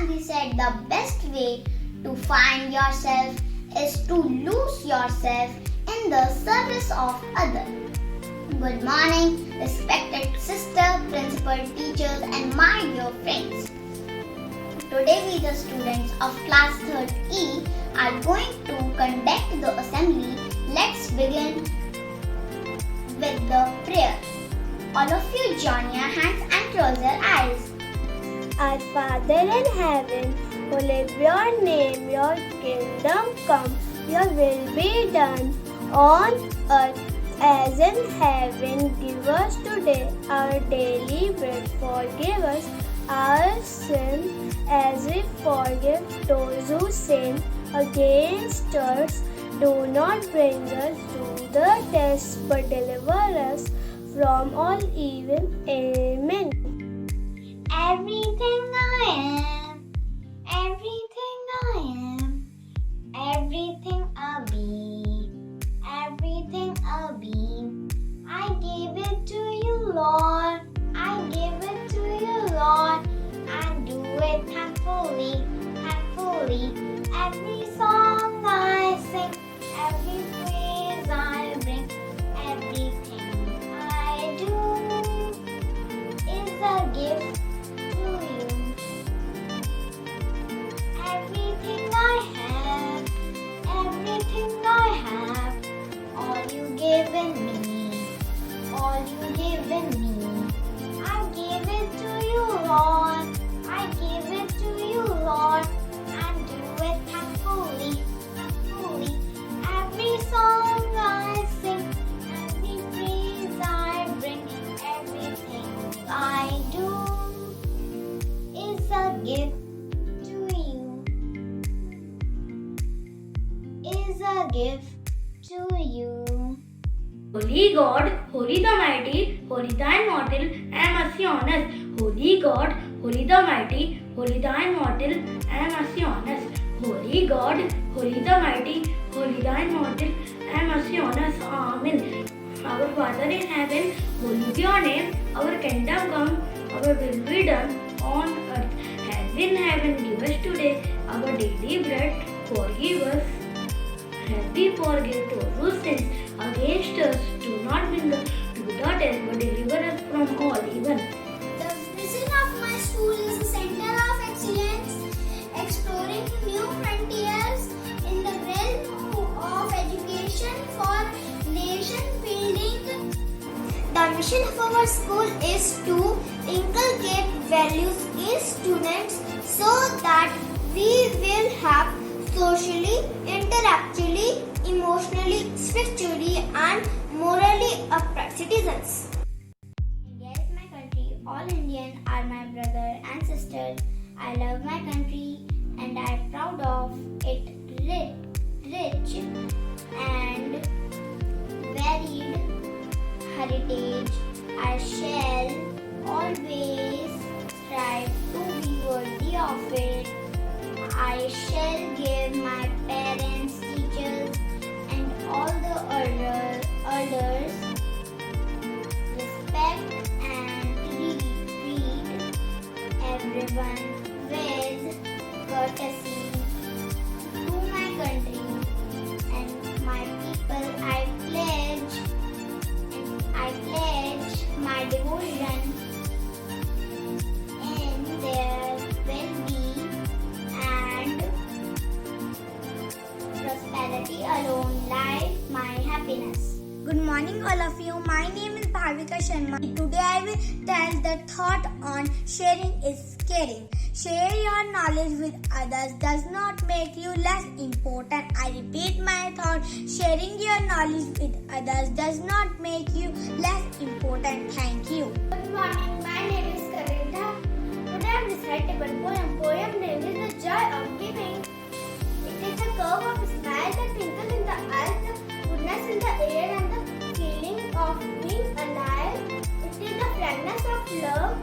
Gandhi said the best way to find yourself is to lose yourself in the service of others. Good morning, respected sister, principal, teachers, and my dear friends. Today we, the students of class 3rd E, are going to conduct the assembly. Let's begin with the prayer. All of you join your hands and close your eyes. Our Father in heaven, hallowed be your name, your kingdom come, your will be done on earth as in heaven. Give us today our daily bread. Forgive us our sins as we forgive those who sin against us. Do not bring us to the test, but deliver us from all evil. Amen. Everything I am, everything I am, everything I'll be, everything I'll be. I give it to you, Lord. I give it to you, Lord. I do it thankfully, thankfully. Every song I sing, every praise I bring, everything I do is a gift to you. Everything I have, everything I have, all you given me, all you given me. I give it to you, Lord. I give it to you, Lord. And do it thankfully, thankfully. Every song I sing, every praise I bring, everything I do is a gift to you. Is a gift to you. Holy God, holy the mighty, holy the immortal, and mercy on us. Holy God, holy the mighty, holy the immortal, and mercy on us. Holy God, holy the mighty, holy the immortal, and mercy on us. Amen. Our Father in heaven, holy be your name. Our kingdom come, our will be done on earth as in heaven. Give us today our daily bread. Forgive us as we forgive those who sin against us. Do not bring us to the test, but deliver us from all evil. The vision of my school is a center of excellence, exploring new frontiers in the realm of education for nation building. The mission of our school is to inculcate values in students so that we will have socially, intellectually, emotionally, spiritually, and morally upright citizens. India is my country. All Indians are my brother and sister. I love my country and I am proud of it. Rich and varied heritage. I shall always strive to be worthy of it. I shall give my parents, teachers, and all the elders respect and treat everyone with courtesy. To my country and my people, I pledge my devotion in their well-being and prosperity alone lies my happiness. Good morning all of you. My name is Bhavika Sharma. Today I will tell the thought on sharing is caring. Share your knowledge with others does not make you less important. I repeat my thought. Sharing your knowledge with others does not make you less important. Thank you. Good morning. My name is Kavita. Today I am reciting one poem. Poem name is The Joy of Giving. It is the curve of a smile, the twinkle in the eyes, the goodness in the air, and the feeling of being alive. It is the fragrance of love,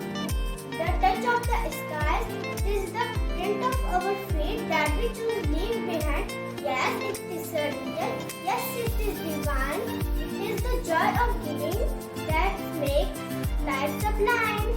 the touch of the skies. It is the print of our fate that we choose leave behind. Yes, it is surreal. Yes, it is divine. It is the joy of giving that makes life sublime.